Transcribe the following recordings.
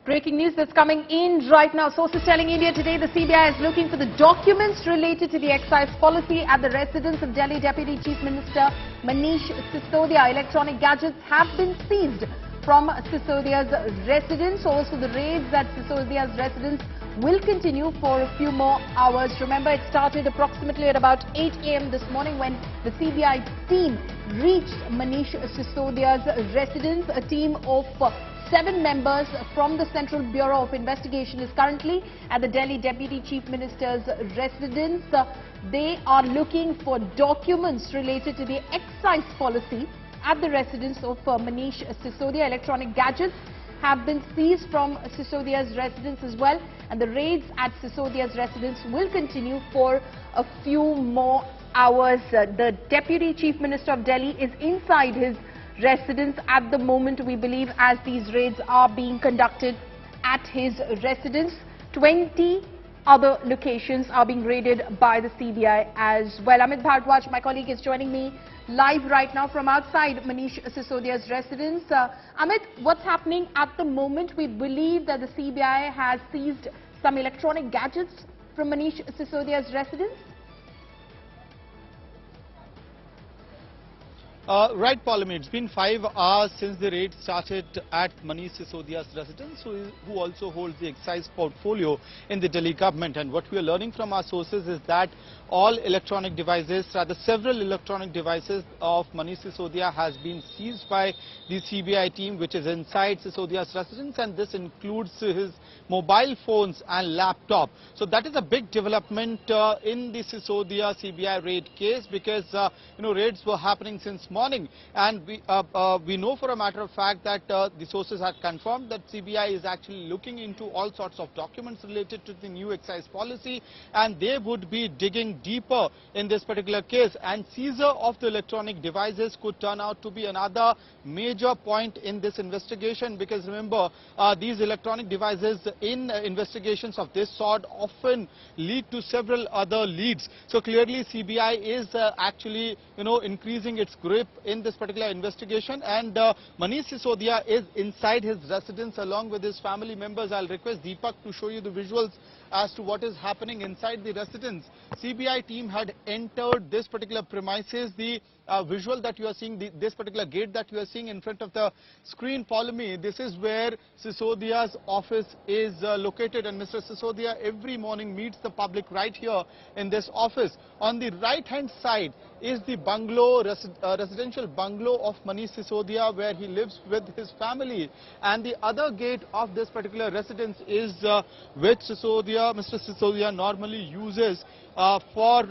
Breaking news that's coming in right now. Sources telling India Today the CBI is looking for the documents related to the excise policy at the residence of Delhi Deputy Chief Minister Manish Sisodia. Electronic gadgets have been seized from Sisodia's residence. Also, the raids at Sisodia's residence will continue for a few more hours. Remember, it started approximately at about 8 a.m. this morning when the CBI team reached Manish Sisodia's residence. A team of 7 members from the Central Bureau of Investigation is currently at the Delhi Deputy Chief Minister's residence. They are looking for documents related to the excise policy at the residence of Manish Sisodia. Electronic gadgets have been seized from Sisodia's residence as well, and the raids at Sisodia's residence will continue for a few more hours. The Deputy Chief Minister of Delhi is inside his residence at the moment, we believe, as these raids are being conducted at his residence. 20 other locations are being raided by the CBI as well. Amit Bharadwaj, my colleague, is joining me live right now from outside Manish Sisodia's residence. Amit, what's happening at the moment? We believe that the CBI has seized some electronic gadgets from Manish Sisodia's residence. Right, Paulami. It's been 5 hours since the raid started at Manish Sisodia's residence, who also holds the excise portfolio in the Delhi government. And what we are learning from our sources is that all electronic devices, rather several electronic devices of Manish Sisodia has been seized by the CBI team, which is inside Sisodia's residence, and this includes his mobile phones and laptop. So that is a big development in the Sisodia CBI raid case, because raids were happening since morning, and we know for a matter of fact that the sources had confirmed that CBI is actually looking into all sorts of documents related to the new excise policy, and they would be digging deeper in this particular case, and seizure of the electronic devices could turn out to be another major point in this investigation, because remember, these electronic devices in investigations of this sort often lead to several other leads. So clearly CBI is actually increasing its grip in this particular investigation, and Manish Sisodia is inside his residence along with his family members. I'll request Deepak to show you the visuals as to what is happening inside the residence. CBI team had entered this particular premises. The visual that you are seeing, this particular gate that you are seeing in front of the screen, follow me. This is where Sisodia's office is located, and Mr. Sisodia every morning meets the public right here in this office. On the right hand side is the bungalow, residential bungalow of Manish Sisodia, where he lives with his family, and the other gate of this particular residence is which Mr. Sisodia normally uses for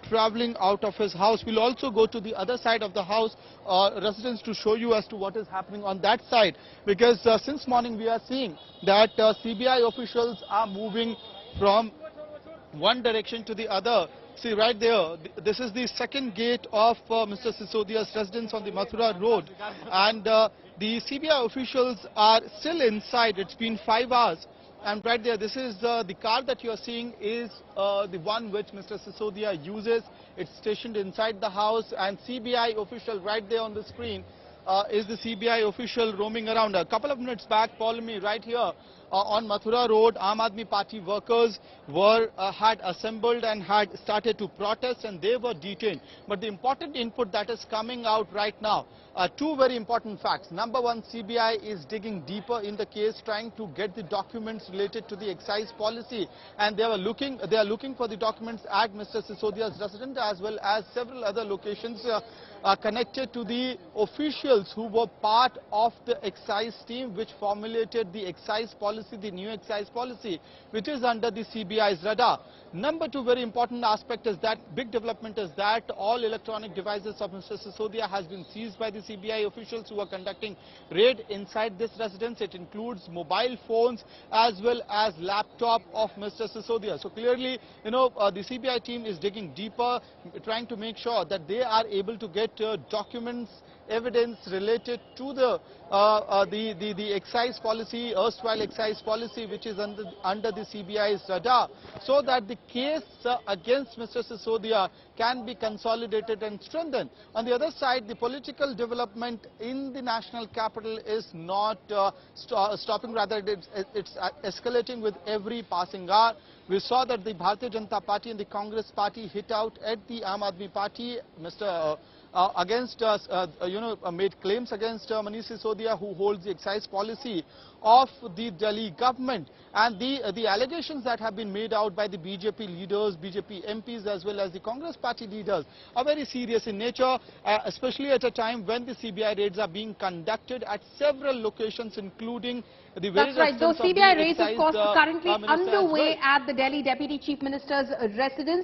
traveling out of his house. We'll also go to the other side of the house residence to show you as to what is happening on that side, because since morning we are seeing that CBI officials are moving from one direction to the other. See right there, this is the second gate of Mr. Sisodia's residence on the Mathura road, and the CBI officials are still inside. It's been 5 hours. And right there, this is the car that you are seeing is the one which Mr. Sisodia uses. It's stationed inside the house, and CBI official right there on the screen is the CBI official roaming around. A couple of minutes back, follow me right here on Mathura Road, Aam Aadmi Party workers had assembled and had started to protest, and they were detained. But the important input that is coming out right now, two very important facts. Number one, CBI is digging deeper in the case, trying to get the documents related to the excise policy, and they are looking for the documents at Mr. Sisodia's residence as well as several other locations connected to the officials who were part of the excise team which formulated the excise policy, the new excise policy, which is under the CBI's radar. Number two very important aspect is that, big development is that all electronic devices of Mr. Sisodia has been seized by the CBI officials who are conducting raid inside this residence. It includes mobile phones as well as laptop of Mr. Sisodia. So clearly, the CBI team is digging deeper, trying to make sure that they are able to get documents evidence related to the excise policy, erstwhile excise policy, which is under the CBI's radar, so that the case against Mr. Sisodia can be consolidated and strengthened. On the other side, the political development in the national capital is not stopping, rather it's escalating with every passing hour. We saw that the Bharatiya Janata Party and the Congress Party hit out at the Aam Aadmi Party, made claims against Manish Sisodia, who holds the excise policy of the Delhi government, and the allegations that have been made out by the BJP leaders, BJP MPs as well as the Congress Party leaders are very serious in nature, especially at a time when the CBI raids are being conducted at several locations, including the very That's right. Those CBI raids, of course, currently underway at the Delhi Deputy Chief Minister's residence.